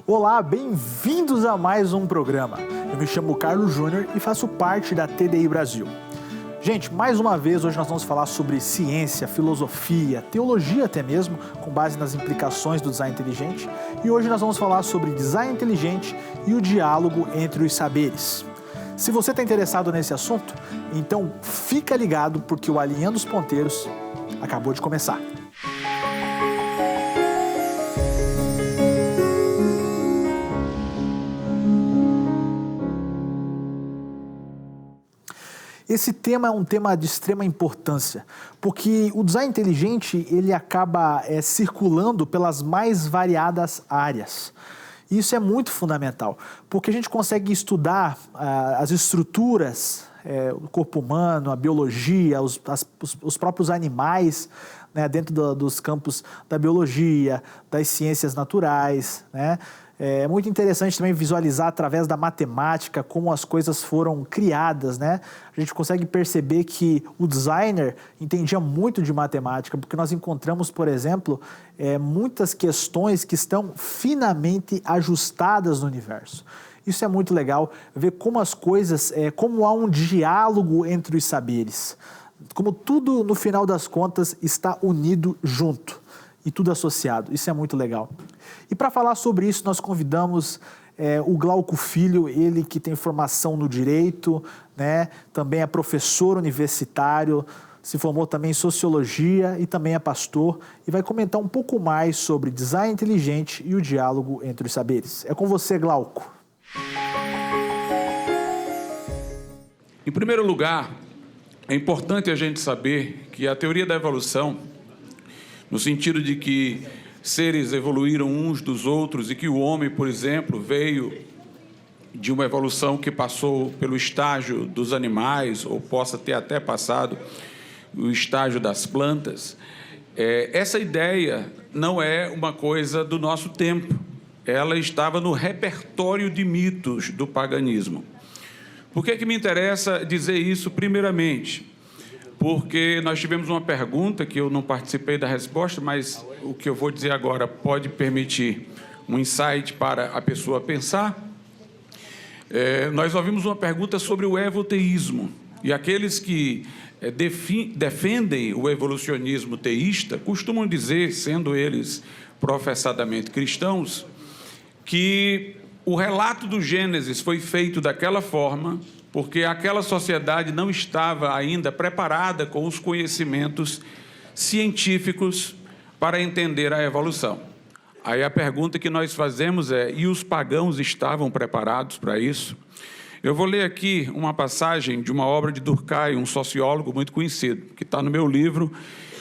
Olá, bem-vindos a mais um programa. Eu me chamo Carlos Júnior e faço parte da TDI Brasil. Gente, mais uma vez, hoje nós vamos falar sobre ciência, filosofia, teologia até mesmo, com base nas implicações do design inteligente. E hoje nós vamos falar sobre design inteligente e o diálogo entre os saberes. Se você está interessado nesse assunto, então fica ligado porque o Alinhando os Ponteiros acabou de começar. Esse tema é um tema de extrema importância, porque o design inteligente ele acaba circulando pelas mais variadas áreas. E isso é muito fundamental, porque a gente consegue estudar as estruturas, o corpo humano, a biologia, os próprios animais, né, dentro dos campos da biologia, das ciências naturais, né? É muito interessante também visualizar através da matemática como as coisas foram criadas, né? A gente consegue perceber que o designer entendia muito de matemática, porque nós encontramos, por exemplo, muitas questões que estão finamente ajustadas no universo. Isso é muito legal, ver como as coisas, como há um diálogo entre os saberes, como tudo, no final das contas, está unido junto. E tudo associado, isso é muito legal. E para falar sobre isso, nós convidamos o Glauco Filho, ele que tem formação no direito, né? Também é professor universitário, se formou também em sociologia e também é pastor, e vai comentar um pouco mais sobre design inteligente e o diálogo entre os saberes. É com você, Glauco. Em primeiro lugar, é importante a gente saber que a teoria da evolução, no sentido de que seres evoluíram uns dos outros e que o homem, por exemplo, veio de uma evolução que passou pelo estágio dos animais, ou possa ter até passado o estágio das plantas, essa ideia não é uma coisa do nosso tempo. Ela estava no repertório de mitos do paganismo. Por que me interessa dizer isso primeiramente? Porque nós tivemos uma pergunta que eu não participei da resposta, mas o que eu vou dizer agora pode permitir um insight para a pessoa pensar. Nós ouvimos uma pergunta sobre o evoteísmo, e aqueles que defendem o evolucionismo teísta costumam dizer, sendo eles professadamente cristãos, que o relato do Gênesis foi feito daquela forma porque aquela sociedade não estava ainda preparada com os conhecimentos científicos para entender a evolução. Aí a pergunta que nós fazemos e os pagãos estavam preparados para isso? Eu vou ler aqui uma passagem de uma obra de Durkheim, um sociólogo muito conhecido, que está no meu livro,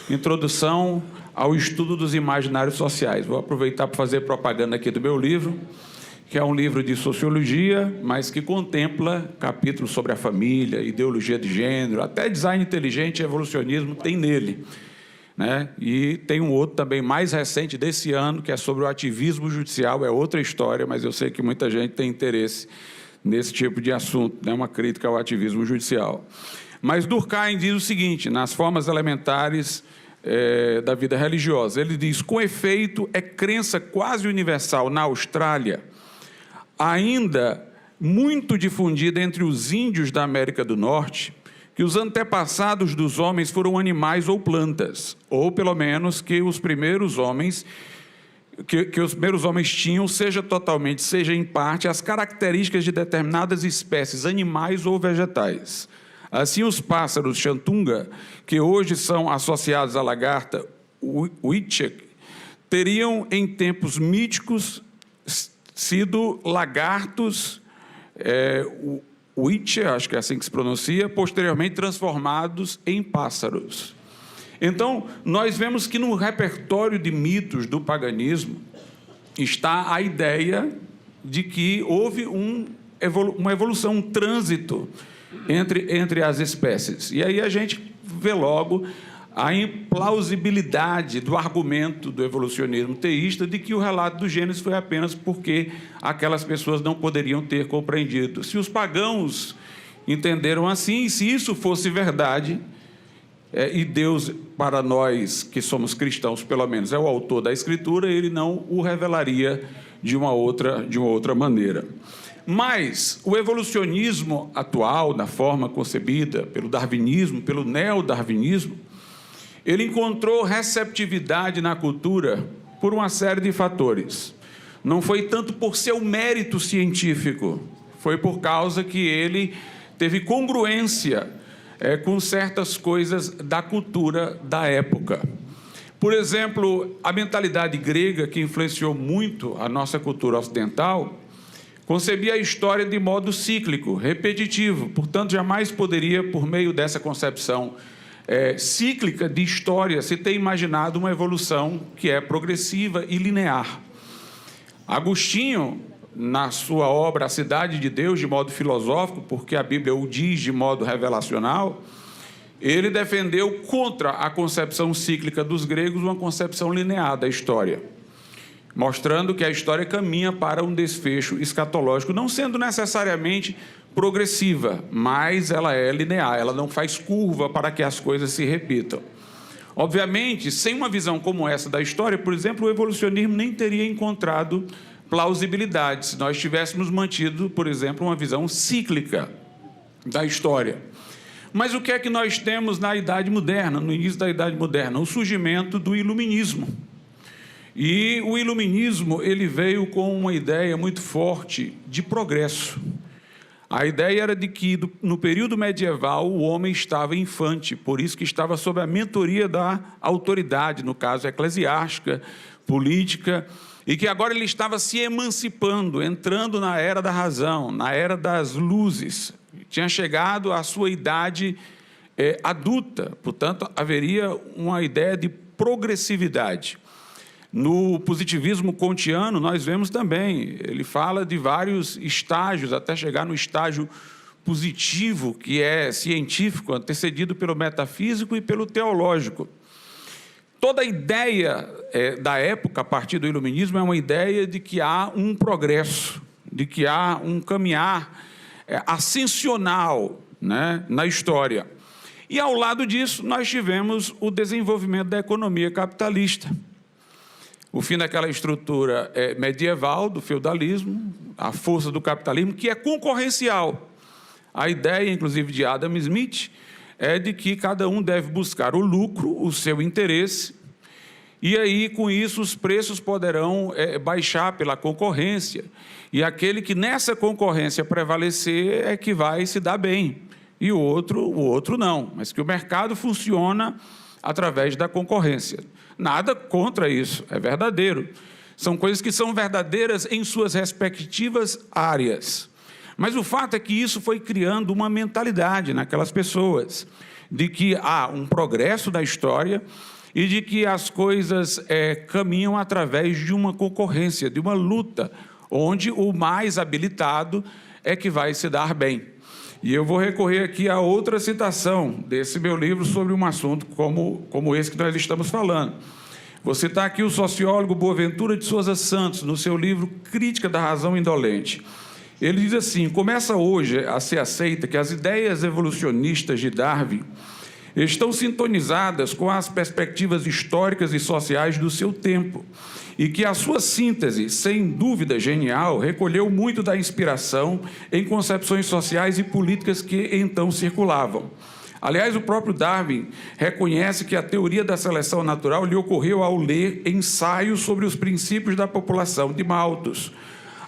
Introdução ao Estudo dos Imaginários Sociais. Vou aproveitar para fazer propaganda aqui do meu livro, que é um livro de sociologia, mas que contempla capítulos sobre a família, ideologia de gênero, até design inteligente e evolucionismo tem nele, né? E tem um outro também mais recente desse ano, que é sobre o ativismo judicial, é outra história, mas eu sei que muita gente tem interesse nesse tipo de assunto, né? Uma crítica ao ativismo judicial. Mas Durkheim diz o seguinte, nas formas elementares da vida religiosa, ele diz: com efeito, é crença quase universal na Austrália, ainda muito difundida entre os índios da América do Norte, que os antepassados dos homens foram animais ou plantas, ou pelo menos que os primeiros homens tinham, seja totalmente, seja em parte, as características de determinadas espécies, animais ou vegetais. Assim, os pássaros xantunga, que hoje são associados à lagarta Huitchek, teriam em tempos míticos sido lagartos, Huitchek, acho que é assim que se pronuncia, posteriormente transformados em pássaros. Então, nós vemos que no repertório de mitos do paganismo está a ideia de que houve uma evolução, um trânsito entre as espécies. E aí a gente vê logo a implausibilidade do argumento do evolucionismo teísta de que o relato do Gênesis foi apenas porque aquelas pessoas não poderiam ter compreendido. Se os pagãos entenderam assim, e se isso fosse verdade, e Deus, para nós que somos cristãos, pelo menos, é o autor da Escritura, ele não o revelaria de uma outra maneira. Mas o evolucionismo atual, da forma concebida pelo darwinismo, pelo neodarwinismo, ele encontrou receptividade na cultura por uma série de fatores. Não foi tanto por seu mérito científico, foi por causa que ele teve congruência com certas coisas da cultura da época. Por exemplo, a mentalidade grega, que influenciou muito a nossa cultura ocidental, concebia a história de modo cíclico, repetitivo, portanto, jamais poderia, por meio dessa concepção cíclica de história, se ter imaginado uma evolução que é progressiva e linear. Agostinho, na sua obra A Cidade de Deus, de modo filosófico, porque a Bíblia o diz de modo revelacional, ele defendeu contra a concepção cíclica dos gregos uma concepção linear da história, mostrando que a história caminha para um desfecho escatológico, não sendo necessariamente progressiva, mas ela é linear, ela não faz curva para que as coisas se repitam. Obviamente, sem uma visão como essa da história, por exemplo, o evolucionismo nem teria encontrado plausibilidade se nós tivéssemos mantido, por exemplo, uma visão cíclica da história. Mas o que é que nós temos na Idade Moderna, no início da Idade Moderna? O surgimento do Iluminismo. E o Iluminismo, ele veio com uma ideia muito forte de progresso. A ideia era de que, no período medieval, o homem estava infante, por isso que estava sob a mentoria da autoridade, no caso eclesiástica, política, e que agora ele estava se emancipando, entrando na era da razão, na era das luzes. Tinha chegado à sua idade adulta, portanto, haveria uma ideia de progressividade. No positivismo kantiano, nós vemos também, ele fala de vários estágios, até chegar no estágio positivo, que é científico, antecedido pelo metafísico e pelo teológico. Toda a ideia da época, a partir do iluminismo, é uma ideia de que há um progresso, de que há um caminhar ascensional, né, na história. E, ao lado disso, nós tivemos o desenvolvimento da economia capitalista. O fim daquela estrutura medieval, do feudalismo, a força do capitalismo, que é concorrencial. A ideia, inclusive, de Adam Smith, é de que cada um deve buscar o lucro, o seu interesse, e aí, com isso, os preços poderão baixar pela concorrência, e aquele que nessa concorrência prevalecer é que vai se dar bem, e o outro não, mas que o mercado funciona através da concorrência. Nada contra isso, é verdadeiro. São coisas que são verdadeiras em suas respectivas áreas. Mas o fato é que isso foi criando uma mentalidade naquelas pessoas, de que há um progresso da história e de que as coisas caminham através de uma concorrência, de uma luta, onde o mais habilitado é que vai se dar bem. E eu vou recorrer aqui a outra citação desse meu livro sobre um assunto como esse que nós estamos falando. Vou citar aqui o sociólogo Boaventura de Souza Santos, no seu livro Crítica da Razão Indolente. Ele diz assim: começa hoje a ser aceita que as ideias evolucionistas de Darwin estão sintonizadas com as perspectivas históricas e sociais do seu tempo, e que a sua síntese, sem dúvida genial, recolheu muito da inspiração em concepções sociais e políticas que então circulavam. Aliás, o próprio Darwin reconhece que a teoria da seleção natural lhe ocorreu ao ler ensaios sobre os princípios da população de Malthus.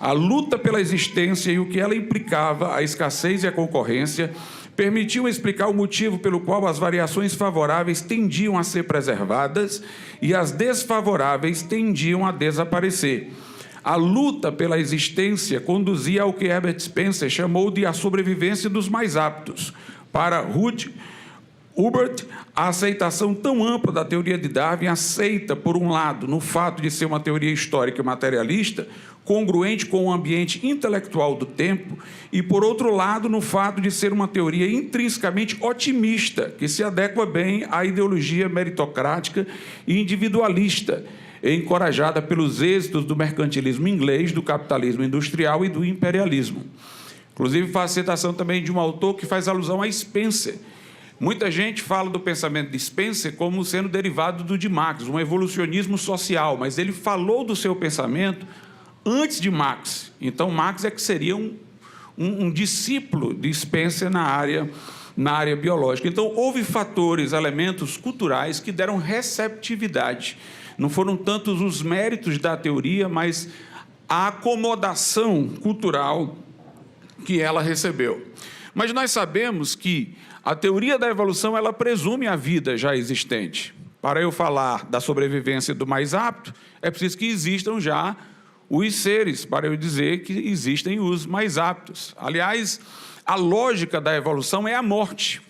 A luta pela existência e o que ela implicava, a escassez e a concorrência, permitiam explicar o motivo pelo qual as variações favoráveis tendiam a ser preservadas e as desfavoráveis tendiam a desaparecer. A luta pela existência conduzia ao que Herbert Spencer chamou de a sobrevivência dos mais aptos. Para Hubert, a aceitação tão ampla da teoria de Darwin aceita, por um lado, no fato de ser uma teoria histórica e materialista, congruente com o ambiente intelectual do tempo, e, por outro lado, no fato de ser uma teoria intrinsecamente otimista, que se adequa bem à ideologia meritocrática e individualista, encorajada pelos êxitos do mercantilismo inglês, do capitalismo industrial e do imperialismo. Inclusive, faço citação também de um autor que faz alusão a Spencer. Muita gente fala do pensamento de Spencer como sendo derivado do de Marx, um evolucionismo social, mas ele falou do seu pensamento antes de Marx. Então, Marx é que seria um discípulo de Spencer na área biológica. Então, houve fatores, elementos culturais que deram receptividade. Não foram tantos os méritos da teoria, mas a acomodação cultural que ela recebeu. Mas nós sabemos que a teoria da evolução, ela presume a vida já existente. Para eu falar da sobrevivência do mais apto, é preciso que existam já os seres, para eu dizer que existem os mais aptos. Aliás, a lógica da evolução é a morte,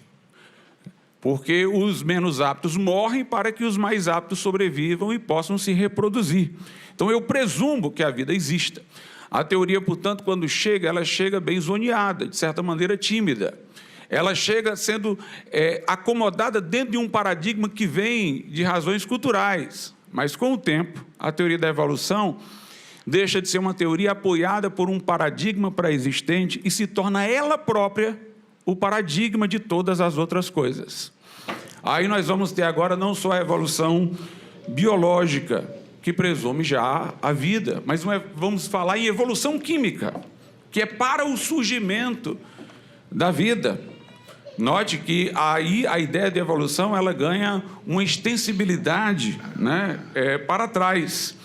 porque os menos aptos morrem para que os mais aptos sobrevivam e possam se reproduzir. Então, eu presumo que a vida exista. A teoria, portanto, quando chega, ela chega bem zoneada, de certa maneira tímida. Ela chega sendo acomodada dentro de um paradigma que vem de razões culturais. Mas, com o tempo, a teoria da evolução deixa de ser uma teoria apoiada por um paradigma pré-existente e se torna ela própria o paradigma de todas as outras coisas. Aí nós vamos ter agora não só a evolução biológica, que presume já a vida, mas vamos falar em evolução química, que é para o surgimento da vida. Note que aí a ideia de evolução ela ganha uma extensibilidade, né, para trás.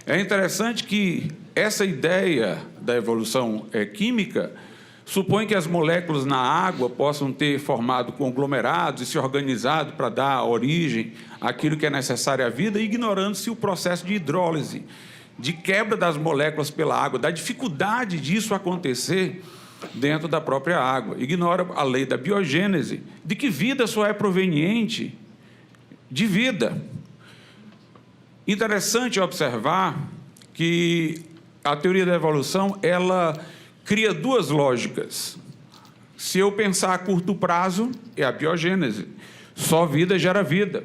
É interessante que essa ideia da evolução química supõe que as moléculas na água possam ter formado conglomerados e se organizado para dar origem àquilo que é necessário à vida, ignorando-se o processo de hidrólise, de quebra das moléculas pela água, da dificuldade disso acontecer dentro da própria água. Ignora a lei da biogênese, de que vida só é proveniente de vida. Interessante observar que a teoria da evolução, ela cria duas lógicas. Se eu pensar a curto prazo, é a biogênese. Só vida gera vida.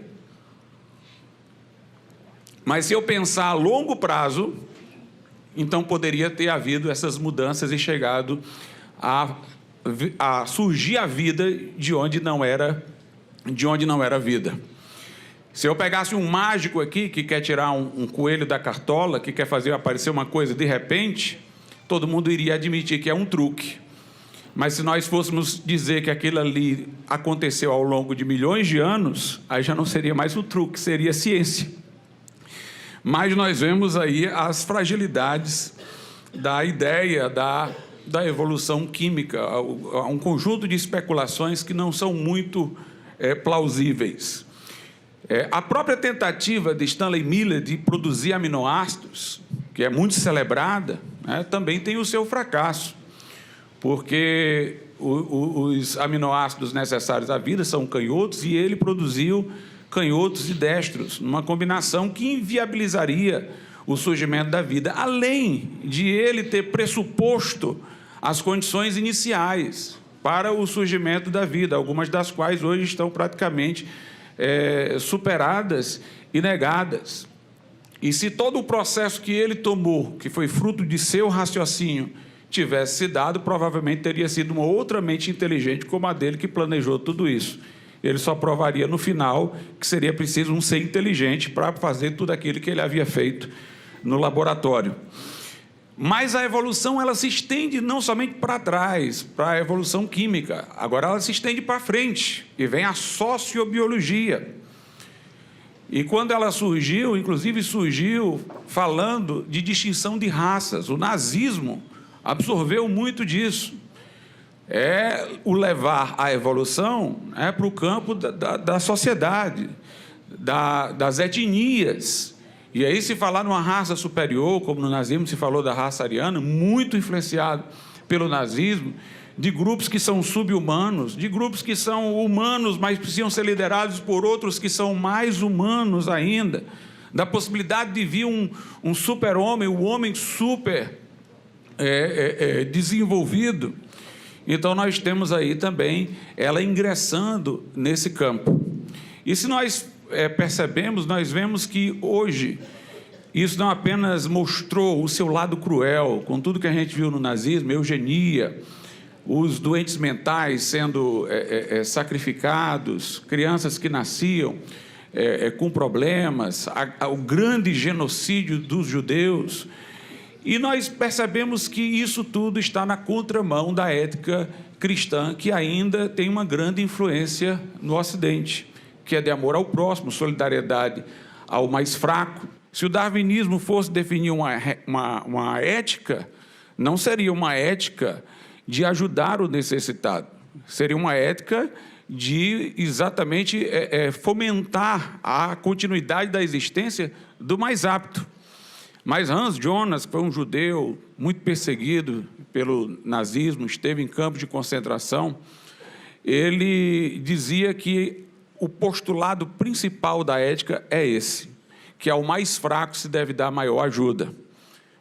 Mas se eu pensar a longo prazo, então poderia ter havido essas mudanças e chegado a surgir a vida de onde não era vida. Se eu pegasse um mágico aqui que quer tirar um coelho da cartola, que quer fazer aparecer uma coisa de repente, todo mundo iria admitir que é um truque. Mas se nós fôssemos dizer que aquilo ali aconteceu ao longo de milhões de anos, aí já não seria mais um truque, seria ciência. Mas nós vemos aí as fragilidades da ideia da evolução química, um conjunto de especulações que não são muito plausíveis. A própria tentativa de Stanley Miller de produzir aminoácidos, que é muito celebrada, também tem o seu fracasso, porque os aminoácidos necessários à vida são canhotos e ele produziu canhotos e destros, numa combinação que inviabilizaria o surgimento da vida, além de ele ter pressuposto as condições iniciais para o surgimento da vida, algumas das quais hoje estão praticamente superadas e negadas. E se todo o processo que ele tomou, que foi fruto de seu raciocínio, tivesse se dado, provavelmente teria sido uma outra mente inteligente como a dele que planejou tudo isso. Ele só provaria no final que seria preciso um ser inteligente para fazer tudo aquilo que ele havia feito no laboratório. Mas a evolução ela se estende não somente para trás, para a evolução química, agora ela se estende para frente, e vem a sociobiologia. E quando ela surgiu, inclusive surgiu falando de distinção de raças. O nazismo absorveu muito disso. É o levar a evolução para o campo da sociedade, das etnias. E aí se falar numa raça superior, como no nazismo se falou da raça ariana, muito influenciado pelo nazismo, de grupos que são sub-humanos, de grupos que são humanos, mas precisam ser liderados por outros que são mais humanos ainda, da possibilidade de vir um super-homem, o homem super desenvolvido. Então, nós temos aí também ela ingressando nesse campo. E se nós percebemos, nós vemos que hoje isso não apenas mostrou o seu lado cruel, com tudo que a gente viu no nazismo, eugenia, os doentes mentais sendo sacrificados, crianças que nasciam com problemas, o grande genocídio dos judeus. E nós percebemos que isso tudo está na contramão da ética cristã, que ainda tem uma grande influência no Ocidente, que é de amor ao próximo, solidariedade ao mais fraco. Se o darwinismo fosse definir uma ética, não seria uma ética de ajudar o necessitado, seria uma ética de exatamente fomentar a continuidade da existência do mais apto. Mas Hans Jonas, que foi um judeu muito perseguido pelo nazismo, esteve em campos de concentração, ele dizia que o postulado principal da ética é esse, que ao mais fraco se deve dar maior ajuda,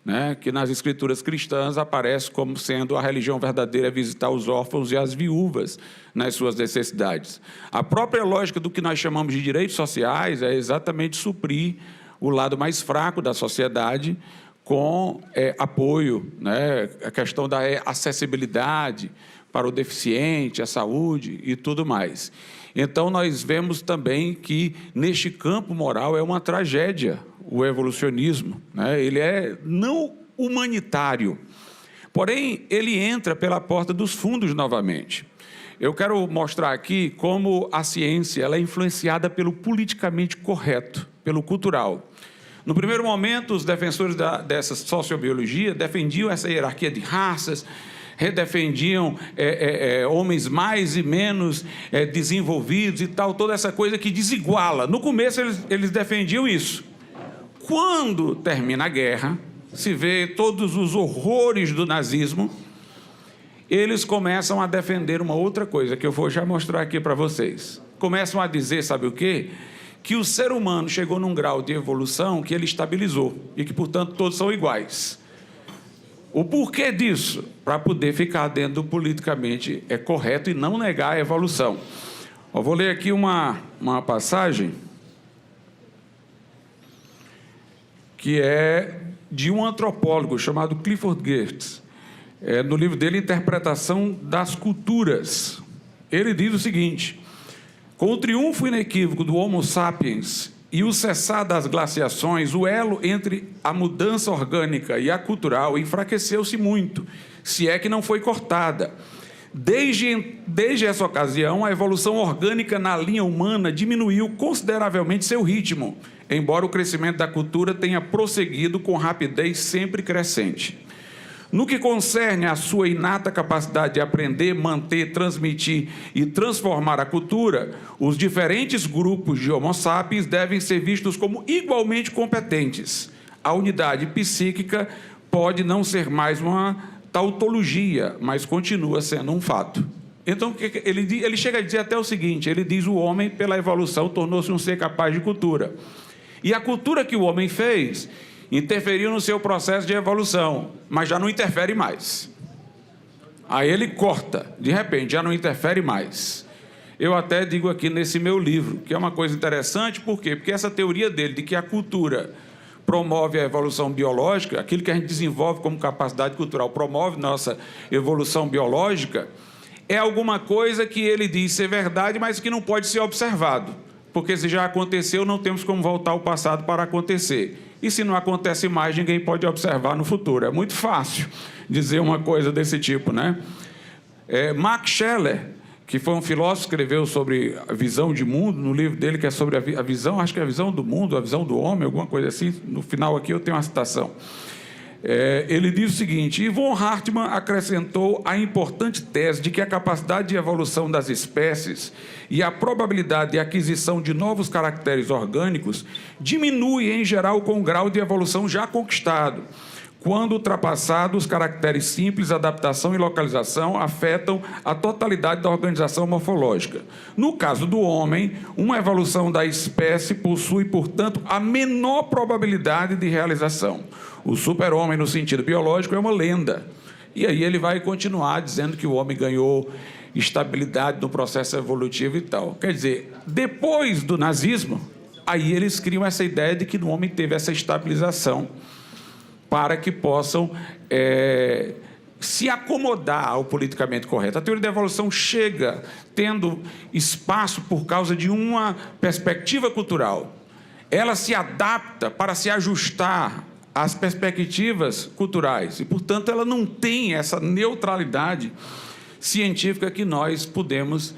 né? Que nas escrituras cristãs aparece como sendo a religião verdadeira é visitar os órfãos e as viúvas nas suas necessidades. A própria lógica do que nós chamamos de direitos sociais é exatamente suprir o lado mais fraco da sociedade com apoio, né? A questão da acessibilidade para o deficiente, a saúde e tudo mais. Então, nós vemos também que, neste campo moral, é uma tragédia o evolucionismo, né? Ele é não humanitário, porém, ele entra pela porta dos fundos novamente. Eu quero mostrar aqui como a ciência ela é influenciada pelo politicamente correto, pelo cultural. No primeiro momento, os defensores dessa sociobiologia defendiam essa hierarquia de raças, redefendiam homens mais e menos desenvolvidos e tal, toda essa coisa que desiguala. No começo, eles defendiam isso. Quando termina a guerra, se vê todos os horrores do nazismo, eles começam a defender uma outra coisa, que eu vou já mostrar aqui para vocês. Começam a dizer, sabe o quê? Que o ser humano chegou num grau de evolução que ele estabilizou e que, portanto, todos são iguais. O porquê disso? Para poder ficar dentro do politicamente correto e não negar a evolução. Eu vou ler aqui uma passagem que é de um antropólogo chamado Clifford Geertz, no livro dele, Interpretação das Culturas. Ele diz o seguinte: com o triunfo inequívoco do Homo sapiens e o cessar das glaciações, o elo entre a mudança orgânica e a cultural enfraqueceu-se muito, se é que não foi cortada. Desde essa ocasião, a evolução orgânica na linha humana diminuiu consideravelmente seu ritmo, embora o crescimento da cultura tenha prosseguido com rapidez sempre crescente. No que concerne à sua inata capacidade de aprender, manter, transmitir e transformar a cultura, os diferentes grupos de Homo sapiens devem ser vistos como igualmente competentes. A unidade psíquica pode não ser mais uma tautologia, mas continua sendo um fato. Então, ele chega a dizer até o seguinte, ele diz: o homem, pela evolução, tornou-se um ser capaz de cultura. E a cultura que o homem fez interferiu no seu processo de evolução, mas já não interfere mais. Aí ele corta, de repente, já não interfere mais. Eu até digo aqui nesse meu livro, que é uma coisa interessante, por quê? Porque essa teoria dele de que a cultura promove a evolução biológica, aquilo que a gente desenvolve como capacidade cultural promove nossa evolução biológica, é alguma coisa que ele diz ser verdade, mas que não pode ser observado, porque se já aconteceu, não temos como voltar ao passado para acontecer. E se não acontece mais, ninguém pode observar no futuro. É muito fácil dizer uma coisa desse tipo, né? Max Scheler, que foi um filósofo que escreveu sobre a visão de mundo, no livro dele que é sobre a visão, acho que é a visão do mundo, a visão do homem, alguma coisa assim. No final aqui eu tenho uma citação. Ele diz o seguinte: e von Hartmann acrescentou a importante tese de que a capacidade de evolução das espécies e a probabilidade de aquisição de novos caracteres orgânicos diminui, em geral, com o grau de evolução já conquistado. Quando ultrapassados, os caracteres simples, adaptação e localização afetam a totalidade da organização morfológica. No caso do homem, uma evolução da espécie possui, portanto, a menor probabilidade de realização. O super-homem, no sentido biológico, é uma lenda. E aí ele vai continuar dizendo que o homem ganhou estabilidade no processo evolutivo e tal. Quer dizer, depois do nazismo, aí eles criam essa ideia de que o homem teve essa estabilização para que possam se acomodar ao politicamente correto. A teoria da evolução chega tendo espaço por causa de uma perspectiva cultural. Ela se adapta para se ajustar as perspectivas culturais. E, portanto, ela não tem essa neutralidade científica que nós podemos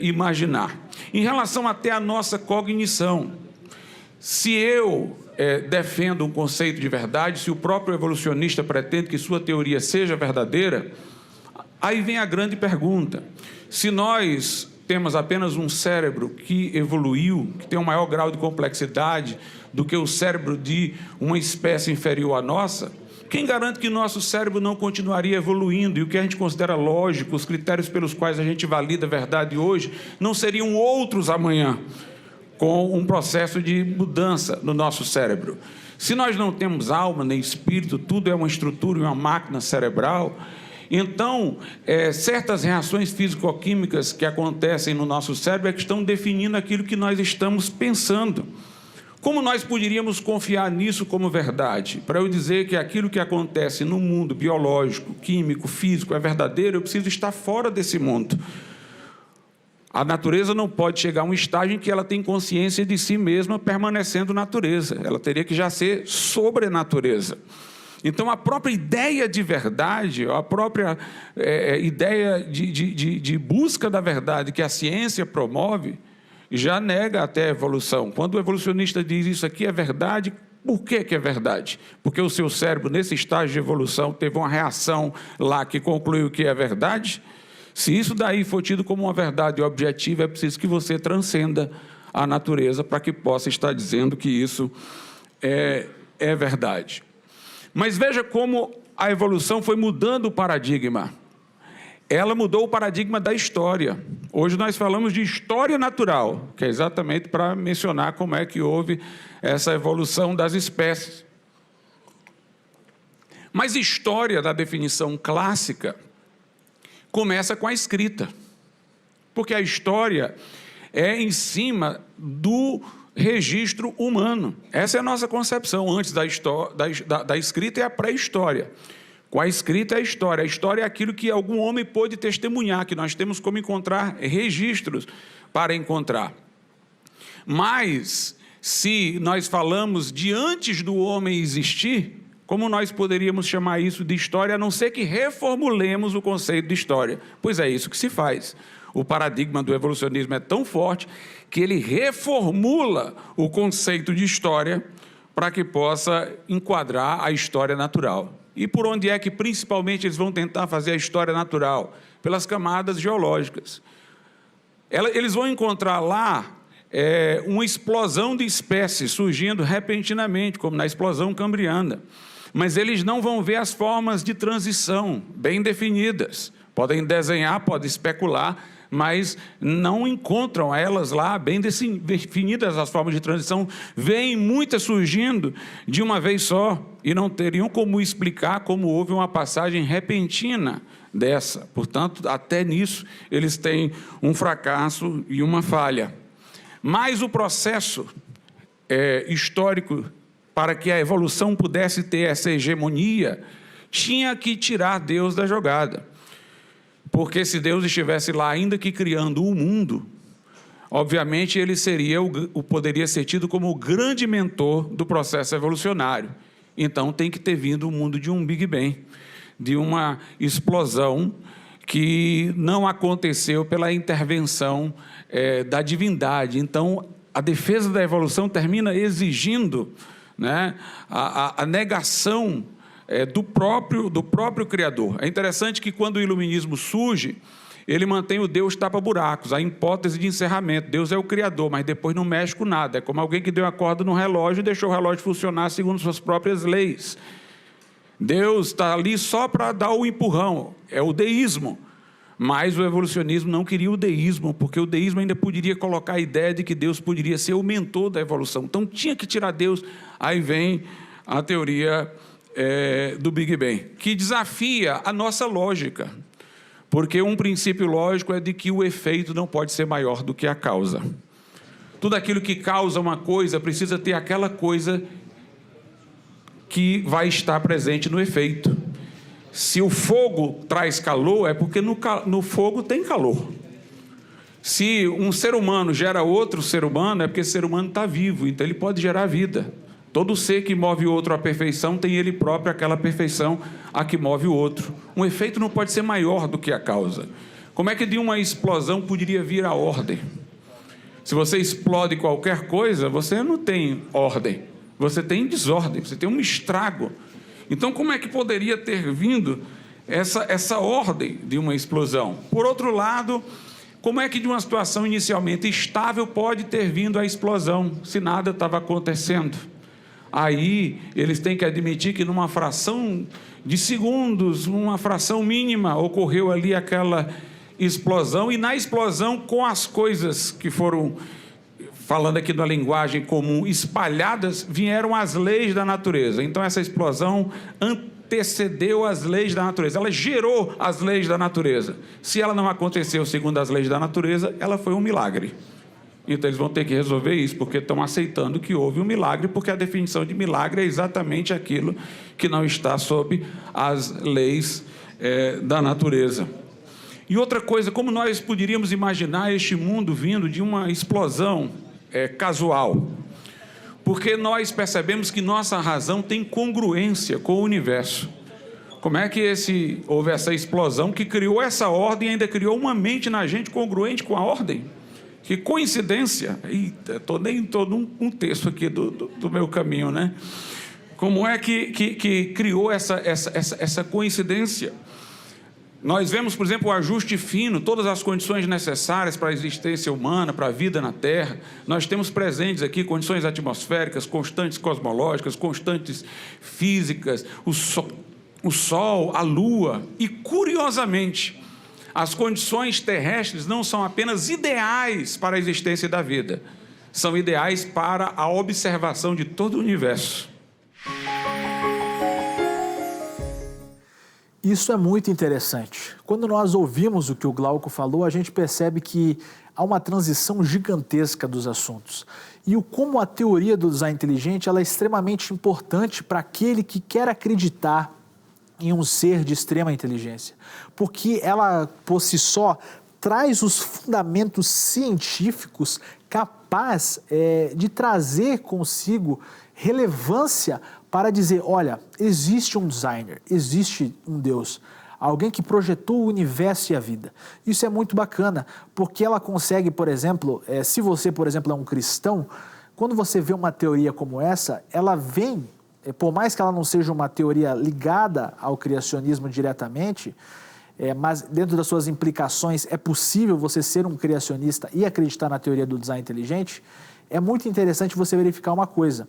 imaginar. Em relação até à nossa cognição, se eu defendo um conceito de verdade, se o próprio evolucionista pretende que sua teoria seja verdadeira, aí vem a grande pergunta: se nós temos apenas um cérebro que evoluiu, que tem um maior grau de complexidade do que o cérebro de uma espécie inferior à nossa, quem garante que nosso cérebro não continuaria evoluindo? E o que a gente considera lógico, os critérios pelos quais a gente valida a verdade hoje, não seriam outros amanhã, com um processo de mudança no nosso cérebro? Se nós não temos alma nem espírito, tudo é uma estrutura e uma máquina cerebral, então, certas reações físico-químicas que acontecem no nosso cérebro é que estão definindo aquilo que nós estamos pensando. Como nós poderíamos confiar nisso como verdade? Para eu dizer que aquilo que acontece no mundo biológico, químico, físico é verdadeiro, eu preciso estar fora desse mundo. A natureza não pode chegar a um estágio em que ela tem consciência de si mesma permanecendo natureza. Ela teria que já ser sobrenatureza. Então, a própria ideia de verdade, a própria ideia de busca da verdade que a ciência promove, já nega até a evolução. Quando o evolucionista diz isso aqui é verdade, por que é verdade? Porque o seu cérebro, nesse estágio de evolução, teve uma reação lá que concluiu que é verdade? Se isso daí for tido como uma verdade objetiva, é preciso que você transcenda a natureza para que possa estar dizendo que isso é verdade. Mas veja como a evolução foi mudando o paradigma. Ela mudou o paradigma da história. Hoje nós falamos de história natural, que é exatamente para mencionar como é que houve essa evolução das espécies. Mas história, da definição clássica, começa com a escrita. Porque a história é em cima do registro humano. Essa é a nossa concepção. Antes da escrita é a pré-história. Com a escrita é a história. A história é aquilo que algum homem pôde testemunhar, que nós temos como encontrar registros para encontrar. Mas, se nós falamos de antes do homem existir, como nós poderíamos chamar isso de história, a não ser que reformulemos o conceito de história? Pois é isso que se faz. O paradigma do evolucionismo é tão forte que ele reformula o conceito de história para que possa enquadrar a história natural. E por onde é que, principalmente, eles vão tentar fazer a história natural? Pelas camadas geológicas. Eles vão encontrar lá uma explosão de espécies surgindo repentinamente, como na explosão cambriana. Mas eles não vão ver as formas de transição bem definidas. Podem desenhar, podem especular, mas não encontram elas lá bem definidas as formas de transição. Vêm muitas surgindo de uma vez só e não teriam como explicar como houve uma passagem repentina dessa. Portanto, até nisso eles têm um fracasso e uma falha. Mas o processo histórico para que a evolução pudesse ter essa hegemonia, tinha que tirar Deus da jogada. Porque se Deus estivesse lá, ainda que criando o mundo, obviamente ele poderia ser tido como o grande mentor do processo evolucionário. Então tem que ter vindo o mundo de um Big Bang, de uma explosão que não aconteceu pela intervenção da divindade. Então a defesa da evolução termina exigindo, né, a negação do próprio Criador. É interessante que quando o iluminismo surge, ele mantém o Deus tapa-buracos, a hipótese de encerramento. Deus é o Criador, mas depois não mexe com nada. É como alguém que deu a corda no relógio e deixou o relógio funcionar segundo suas próprias leis. Deus está ali só para dar o empurrão, é o deísmo. Mas o evolucionismo não queria o deísmo, porque o deísmo ainda poderia colocar a ideia de que Deus poderia ser o mentor da evolução. Então tinha que tirar Deus. Aí vem a teoria do Big Bang, que desafia a nossa lógica, porque um princípio lógico é de que o efeito não pode ser maior do que a causa. Tudo aquilo que causa uma coisa precisa ter aquela coisa que vai estar presente no efeito. Se o fogo traz calor, é porque no fogo tem calor. Se um ser humano gera outro ser humano, é porque esse ser humano está vivo, então ele pode gerar vida. Todo ser que move o outro à perfeição tem ele próprio aquela perfeição a que move o outro. Um efeito não pode ser maior do que a causa. Como é que de uma explosão poderia vir a ordem? Se você explode qualquer coisa, você não tem ordem, você tem desordem, você tem um estrago. Então, como é que poderia ter vindo essa ordem de uma explosão? Por outro lado, como é que de uma situação inicialmente estável pode ter vindo a explosão, se nada estava acontecendo? Aí, eles têm que admitir que numa fração de segundos, uma fração mínima, ocorreu ali aquela explosão, e na explosão, com as coisas que foram, falando aqui da linguagem comum, espalhadas, vieram as leis da natureza. Então, essa explosão antecedeu as leis da natureza, ela gerou as leis da natureza. Se ela não aconteceu segundo as leis da natureza, ela foi um milagre. Então, eles vão ter que resolver isso, porque estão aceitando que houve um milagre, porque a definição de milagre é exatamente aquilo que não está sob as leis da natureza. E outra coisa, como nós poderíamos imaginar este mundo vindo de uma explosão casual? Porque nós percebemos que nossa razão tem congruência com o universo. Como é que houve essa explosão que criou essa ordem e ainda criou uma mente na gente congruente com a ordem? Que coincidência! Eita, estou num texto aqui do meu caminho, né? Como é que criou essa coincidência? Nós vemos, por exemplo, o ajuste fino, todas as condições necessárias para a existência humana, para a vida na Terra. Nós temos presentes aqui condições atmosféricas, constantes cosmológicas, constantes físicas, o Sol, a Lua. E, curiosamente, as condições terrestres não são apenas ideais para a existência da vida, são ideais para a observação de todo o universo. Isso é muito interessante. Quando nós ouvimos o que o Glauco falou, a gente percebe que há uma transição gigantesca dos assuntos. E como a teoria do design inteligente ela é extremamente importante para aquele que quer acreditar em um ser de extrema inteligência. Porque ela, por si só, traz os fundamentos científicos capazes de trazer consigo relevância para dizer, olha, existe um designer, existe um Deus, alguém que projetou o universo e a vida. Isso é muito bacana, porque ela consegue, por exemplo, se você, por exemplo, é um cristão, quando você vê uma teoria como essa, ela vem, por mais que ela não seja uma teoria ligada ao criacionismo diretamente, mas dentro das suas implicações é possível você ser um criacionista e acreditar na teoria do design inteligente, é muito interessante você verificar uma coisa,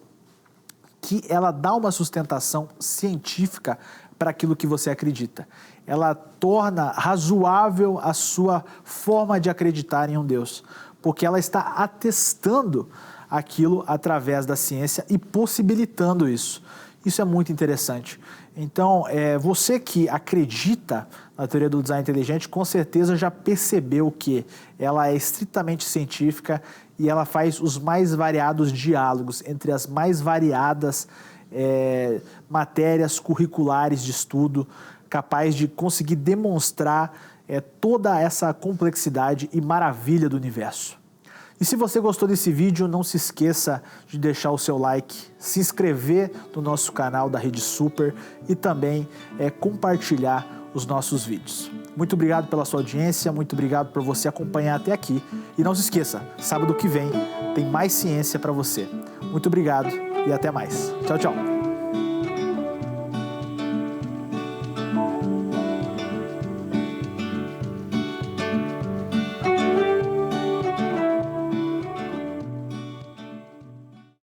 que ela dá uma sustentação científica para aquilo que você acredita. Ela torna razoável a sua forma de acreditar em um Deus, porque ela está atestando aquilo através da ciência e possibilitando isso. Isso é muito interessante. Então, você que acredita na teoria do design inteligente, com certeza já percebeu que ela é estritamente científica e ela faz os mais variados diálogos entre as mais variadas matérias curriculares de estudo, capaz de conseguir demonstrar toda essa complexidade e maravilha do universo. E se você gostou desse vídeo, não se esqueça de deixar o seu like, se inscrever no nosso canal da Rede Super e também compartilhar os nossos vídeos. Muito obrigado pela sua audiência, muito obrigado por você acompanhar até aqui. E não se esqueça, sábado que vem tem mais ciência para você. Muito obrigado e até mais. Tchau, tchau.